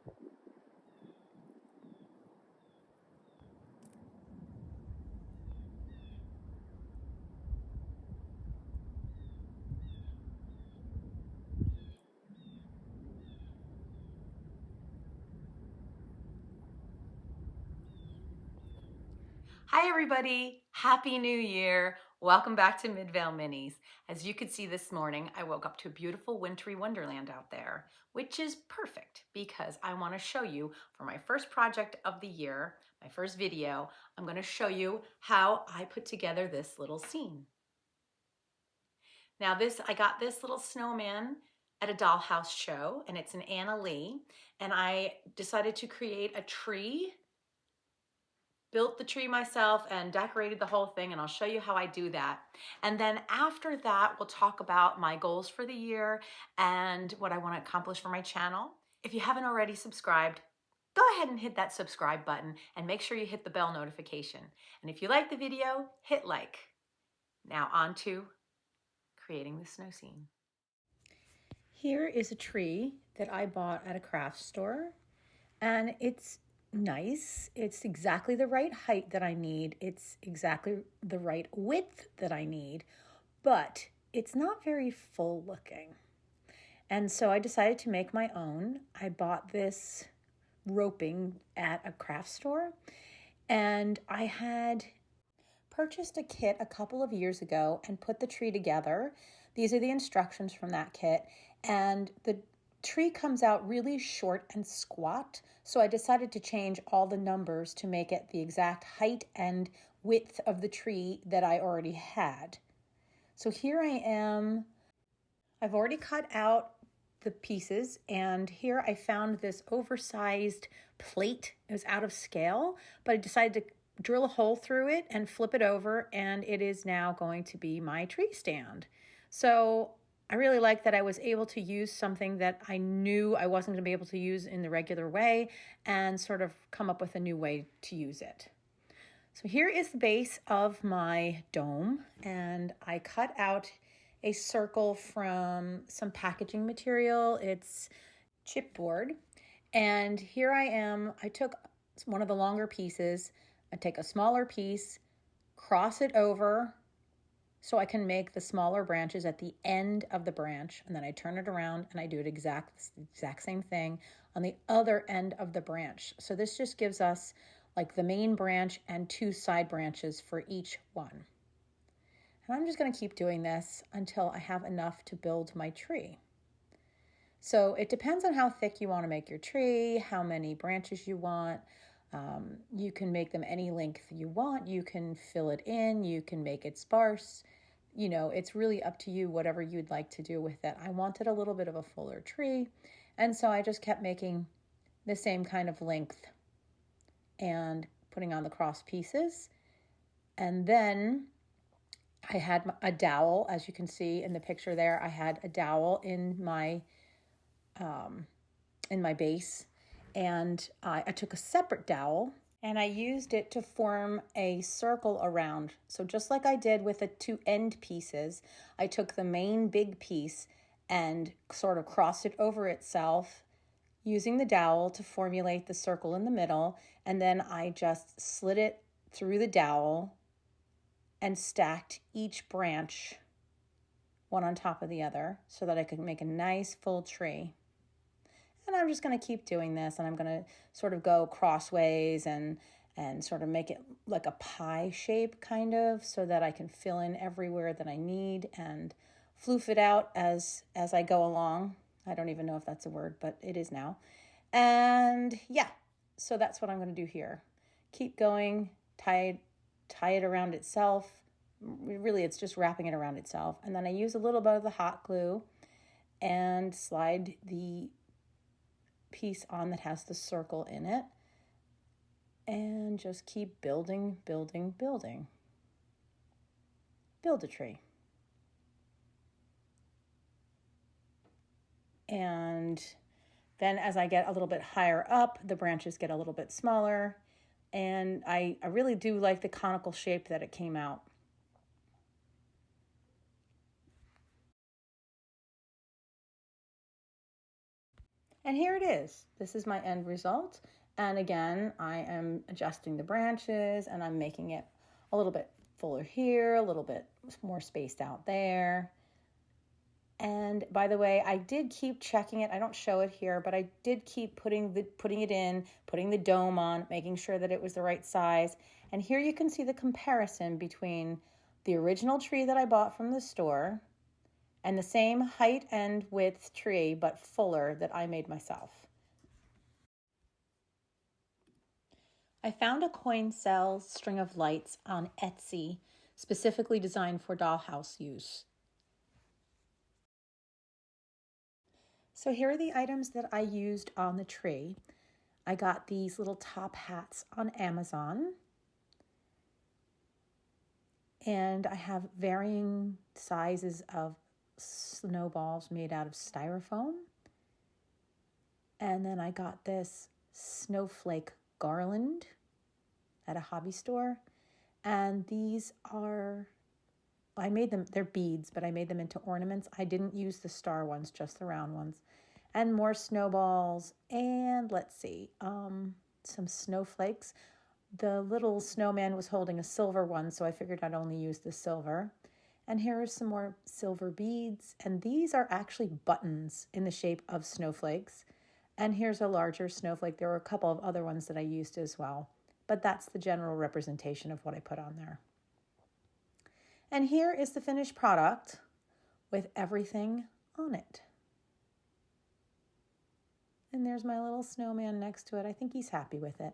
Hi everybody, Happy New Year. Welcome back to Midvale Minis. As you could see this morning, I woke up to a beautiful wintry wonderland out there, which is perfect because I want to show you for my first project of the year, my first video, I'm going to show you how I put together this little scene. Now I got this little snowman at a dollhouse show, and it's an Anna Lee, and I decided to create a tree, built the tree myself and decorated the whole thing, and I'll show you how I do that. And then after that, we'll talk about my goals for the year and what I want to accomplish for my channel. If you haven't already subscribed, go ahead and hit that subscribe button and make sure you hit the bell notification. And if you like the video, hit like. Now on to creating the snow scene. Here is a tree that I bought at a craft store, and it's nice. It's exactly the right height that I need. It's exactly the right width that I need, but it's not very full looking. And so I decided to make my own. I bought this roping at a craft store, and I had purchased a kit a couple of years ago and put the tree together. These are the instructions from that kit, and the tree comes out really short and squat, so I decided to change all the numbers to make it the exact height and width of the tree that I already had. So here I am. I've already cut out the pieces, and here I found this oversized plate. It was out of scale, but I decided to drill a hole through it and flip it over, and it is now going to be my tree stand. So I really like that I was able to use something that I knew I wasn't going to be able to use in the regular way and sort of come up with a new way to use it. So here is the base of my dome, and I cut out a circle from some packaging material. It's chipboard. And here I am. I took one of the longer pieces. I take a smaller piece, cross it over so I can make the smaller branches at the end of the branch, and then I turn it around and I do it exact same thing on the other end of the branch. So this just gives us like the main branch and two side branches for each one. And I'm just going to keep doing this until I have enough to build my tree. So it depends on how thick you want to make your tree, how many branches you want. You can make them any length you want. You can fill it in. You can make it sparse. You know, it's really up to you, whatever you'd like to do with it. I wanted a little bit of a fuller tree, and so I just kept making the same kind of length and putting on the cross pieces. And then I had a dowel, as you can see in the picture there. I had a dowel in my base, and I took a separate dowel and I used it to form a circle around. So just like I did with the two end pieces, I took the main big piece and sort of crossed it over itself using the dowel to formulate the circle in the middle, and then I just slid it through the dowel and stacked each branch one on top of the other so that I could make a nice full tree. And I'm just going to keep doing this, and I'm going to sort of go crossways and sort of make it like a pie shape kind of, so that I can fill in everywhere that I need and floof it out as I go along. I don't even know if that's a word, but it is now. And yeah, so that's what I'm going to do here. Keep going, tie it around itself. Really, it's just wrapping it around itself. And then I use a little bit of the hot glue and slide the piece on that has the circle in it, and just keep building. Build a tree. And then as I get a little bit higher up, the branches get a little bit smaller, and I really do like the conical shape that it came out. And here it is. This is my end result. And again, I am adjusting the branches and I'm making it a little bit fuller here, a little bit more spaced out there. And by the way, I did keep checking it. I don't show it here, but I did keep putting it in, putting the dome on, making sure that it was the right size. And here you can see the comparison between the original tree that I bought from the store and the same height and width tree, but fuller, that I made myself. I found a coin cell string of lights on Etsy, specifically designed for dollhouse use. So here are the items that I used on the tree. I got these little top hats on Amazon. And I have varying sizes of snowballs made out of styrofoam. And then I got this snowflake garland at a hobby store. And these are, I made them, they're beads, but I made them into ornaments. I didn't use the star ones, just the round ones. And more snowballs, and let's see, some snowflakes. The little snowman was holding a silver one, so I figured I'd only use the silver. And here are some more silver beads, and these are actually buttons in the shape of snowflakes. And here's a larger snowflake. There were a couple of other ones that I used as well, but that's the general representation of what I put on there. And here is the finished product with everything on it. And there's my little snowman next to it. I think he's happy with it.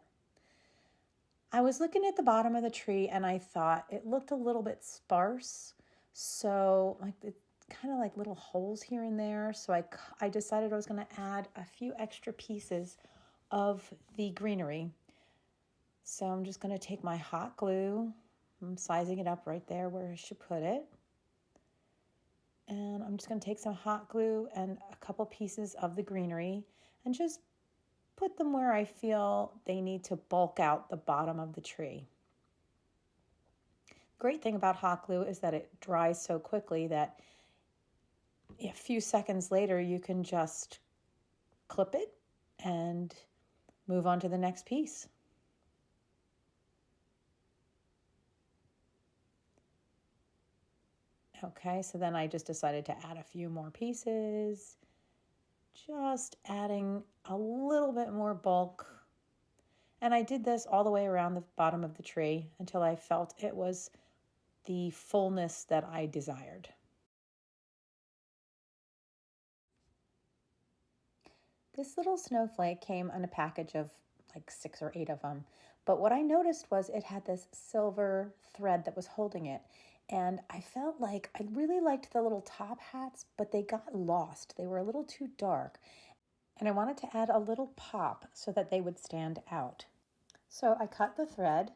I was looking at the bottom of the tree and I thought it looked a little bit sparse. So like it's kind of like little holes here and there. So I decided I was going to add a few extra pieces of the greenery. So I'm just going to take my hot glue. I'm sizing it up right there where I should put it. And I'm just going to take some hot glue and a couple pieces of the greenery and just put them where I feel they need to bulk out the bottom of the tree. Great thing about hot glue is that it dries so quickly that a few seconds later you can just clip it and move on to the next piece. Okay, so then I just decided to add a few more pieces, just adding a little bit more bulk. And I did this all the way around the bottom of the tree until I felt it was the fullness that I desired. This little snowflake came in a package of like 6 or 8 of them. But what I noticed was it had this silver thread that was holding it. And I felt like I really liked the little top hats, but they got lost. They were a little too dark. And I wanted to add a little pop so that they would stand out. So I cut the thread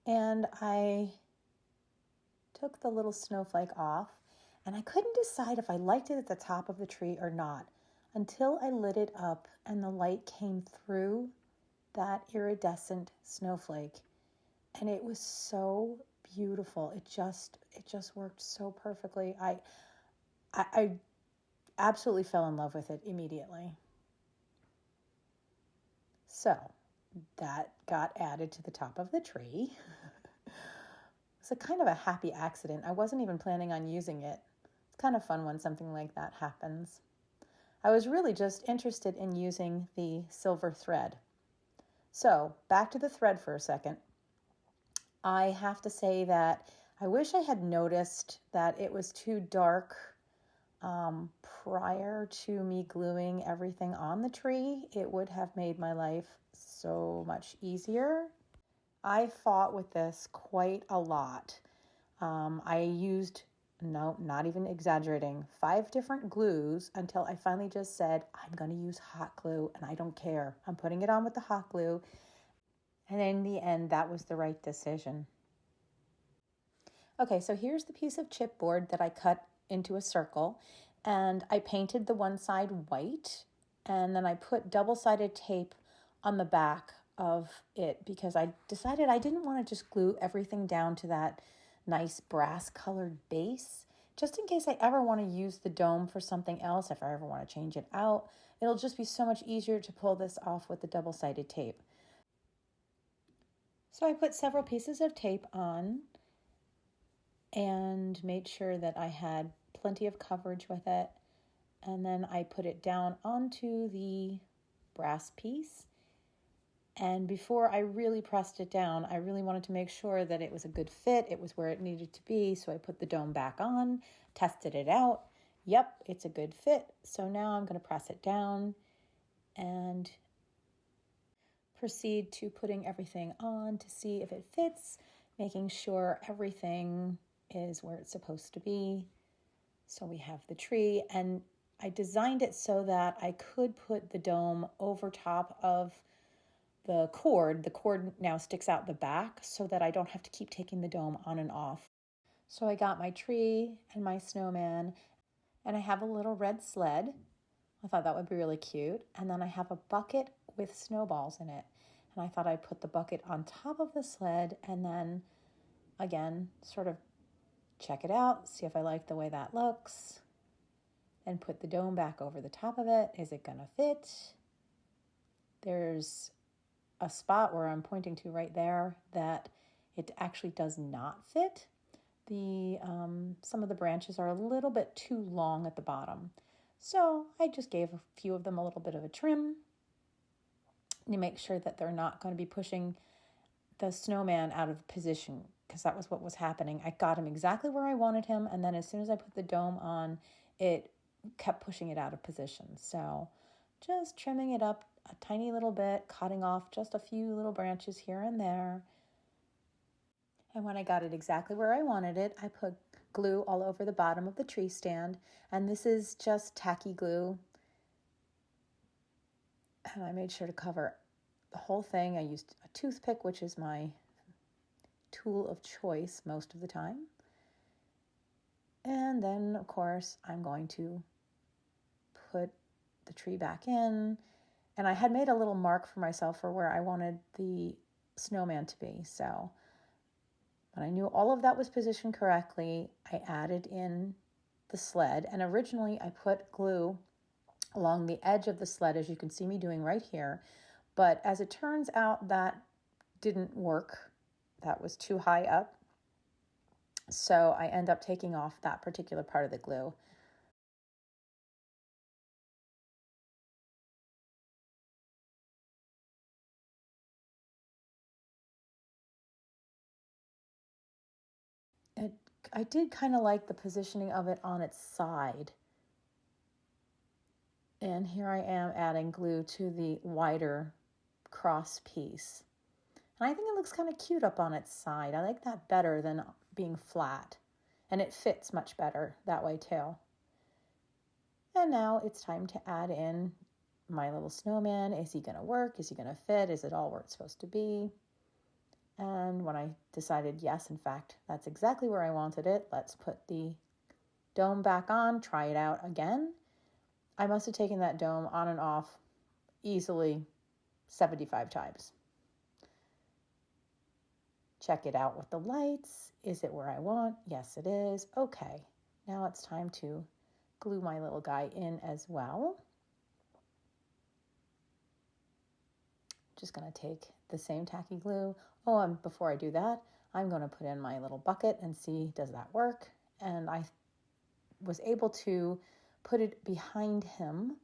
and I took the little snowflake off, and I couldn't decide if I liked it at the top of the tree or not until I lit it up and the light came through that iridescent snowflake. And it was so beautiful. It just worked so perfectly. I absolutely fell in love with it immediately. So that got added to the top of the tree. It's a kind of a happy accident. I wasn't even planning on using it. It's kind of fun when something like that happens. I was really just interested in using the silver thread. So back to the thread for a second. I have to say that I wish I had noticed that it was too dark prior to me gluing everything on the tree. It would have made my life so much easier. I fought with this quite a lot. I used, no, not even exaggerating, 5 different glues until I finally just said, I'm going to use hot glue and I don't care. I'm putting it on with the hot glue. And in the end, that was the right decision. Okay, so here's the piece of chipboard that I cut into a circle, and I painted the one side white, and then I put double-sided tape on the back of it because I decided I didn't want to just glue everything down to that nice brass colored base. just in case I ever want to use the dome for something else, if I ever want to change it out, it'll just be so much easier to pull this off with the double-sided tape. So I put several pieces of tape on and made sure that I had plenty of coverage with it. And then I put it down onto the brass piece. And before I really pressed it down, I really wanted to make sure that it was a good fit. It was where it needed to be. So I put the dome back on, tested it out. Yep, it's a good fit. So now I'm going to press it down and proceed to putting everything on to see if it fits, making sure everything is where it's supposed to be. So we have the tree, and I designed it so that I could put the dome over top of the cord. The cord now sticks out the back so that I don't have to keep taking the dome on and off. So I got my tree and my snowman, and I have a little red sled. I thought that would be really cute. And then I have a bucket with snowballs in it. And I thought I'd put the bucket on top of the sled and then, again, sort of check it out, see if I like the way that looks, and put the dome back over the top of it. Is it gonna fit? There's a spot where I'm pointing to right there that it actually does not fit. Some of the branches are a little bit too long at the bottom. So I just gave a few of them a little bit of a trim to make sure that they're not going to be pushing the snowman out of position, because that was what was happening. I got him exactly where I wanted him, and then as soon as I put the dome on, it kept pushing it out of position. So just trimming it up a tiny little bit, cutting off just a few little branches here and there. And when I got it exactly where I wanted it, I put glue all over the bottom of the tree stand. And this is just tacky glue. And I made sure to cover the whole thing. I used a toothpick, which is my tool of choice most of the time. And then, of course, I'm going to put the tree back in. And I had made a little mark for myself for where I wanted the snowman to be. So when I knew all of that was positioned correctly, I added in the sled. And originally I put glue along the edge of the sled, as you can see me doing right here. But as it turns out, that didn't work. That was too high up. So I end up taking off that particular part of the glue. I did kind of like the positioning of it on its side. And here I am adding glue to the wider cross piece. And I think it looks kind of cute up on its side. I like that better than being flat. And it fits much better that way too. And now it's time to add in my little snowman. Is he going to work? Is he going to fit? Is it all where it's supposed to be? And when I decided, yes, in fact, that's exactly where I wanted it, let's put the dome back on, try it out again. I must have taken that dome on and off easily 75 times. Check it out with the lights. Is it where I want? Yes, it is. Okay, now it's time to glue my little guy in as well. Just going to take the same tacky glue. Oh, and before I do that, I'm going to put in my little bucket and see, does that work? And I was able to put it behind him,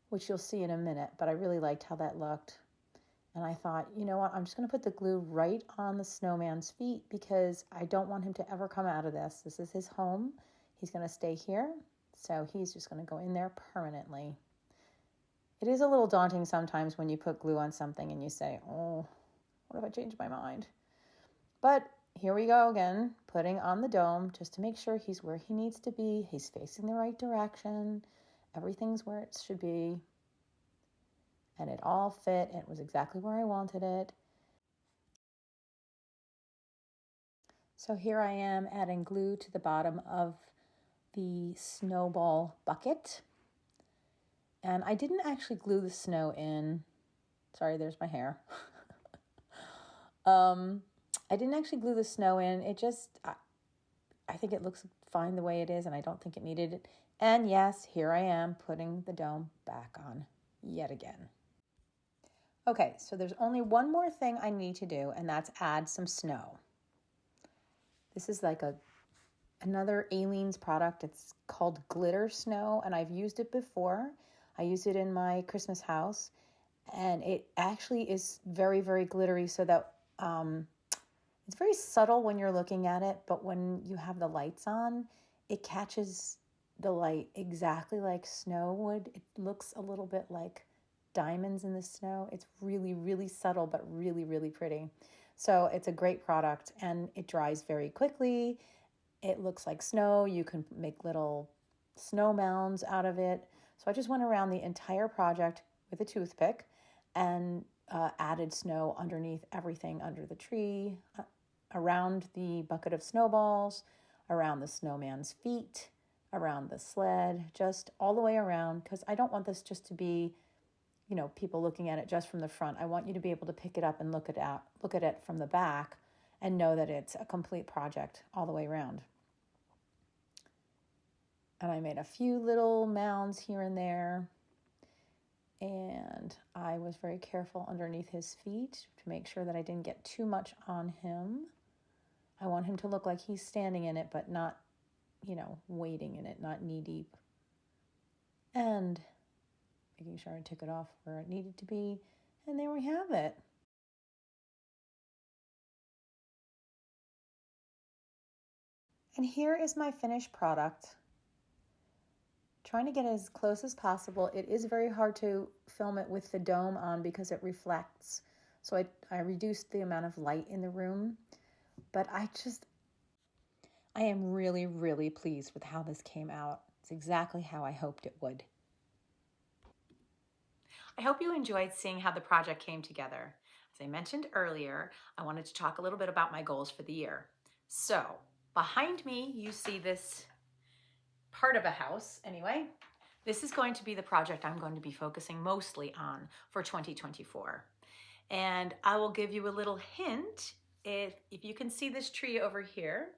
which you'll see in a minute, but I really liked how that looked. And I thought, you know what, I'm just going to put the glue right on the snowman's feet because I don't want him to ever come out of this. This is his home. He's going to stay here. So he's just going to go in there permanently. It is a little daunting sometimes when you put glue on something and you say, oh, what if I change my mind? But here we go again, putting on the dome just to make sure he's where he needs to be. He's facing the right direction. Everything's where it should be. And it all fit. It was exactly where I wanted it. So here I am adding glue to the bottom of the snowball bucket. And I didn't actually glue the snow in. Sorry, there's my hair. I didn't actually glue the snow in. It just, I think it looks fine the way it is, and I don't think it needed it. And yes, here I am putting the dome back on yet again. Okay, so there's only one more thing I need to do, and that's add some snow. This is like another Aleene's product. It's called Glitter Snow, and I've used it before. I used it in my Christmas house, and it actually is very, very glittery, so that it's very subtle when you're looking at it, but when you have the lights on, it catches the light exactly like snow would. It looks a little bit like diamonds in the snow. It's really, really subtle, but really, really pretty. So it's a great product, and it dries very quickly. It looks like snow. You can make little snow mounds out of it. So I just went around the entire project with a toothpick and added snow underneath everything, under the tree, around the bucket of snowballs, around the snowman's feet, around the sled, just all the way around, because I don't want this just to be, you know, people looking at it just from the front. I want you to be able to pick it up and look at it from the back and know that it's a complete project all the way around. And I made a few little mounds here and there. And I was very careful underneath his feet to make sure that I didn't get too much on him. I want him to look like he's standing in it, but not, you know, wading in it, not knee deep. And making sure I took it off where it needed to be. And there we have it. And here is my finished product. Trying to get as close as possible. It is very hard to film it with the dome on because it reflects. So I reduced the amount of light in the room. But I am really, really pleased with how this came out. It's exactly how I hoped it would. I hope you enjoyed seeing how the project came together. As I mentioned earlier, I wanted to talk a little bit about my goals for the year. So behind me, you see this part of a house anyway. This is going to be the project I'm going to be focusing mostly on for 2024. And I will give you a little hint. If you can see this tree over here,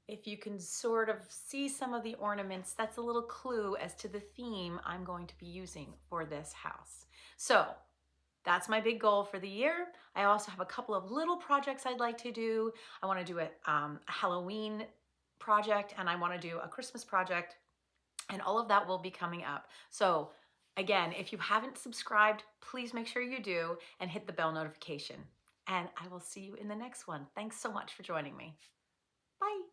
if you can sort of see some of the ornaments, that's a little clue as to the theme I'm going to be using for this house. So that's my big goal for the year. I also have a couple of little projects I'd like to do. I want to do a Halloween project, and I want to do a Christmas project, and all of that will be coming up. So again, if you haven't subscribed, please make sure you do and hit the bell notification. And I will see you in the next one. Thanks so much for joining me. Bye.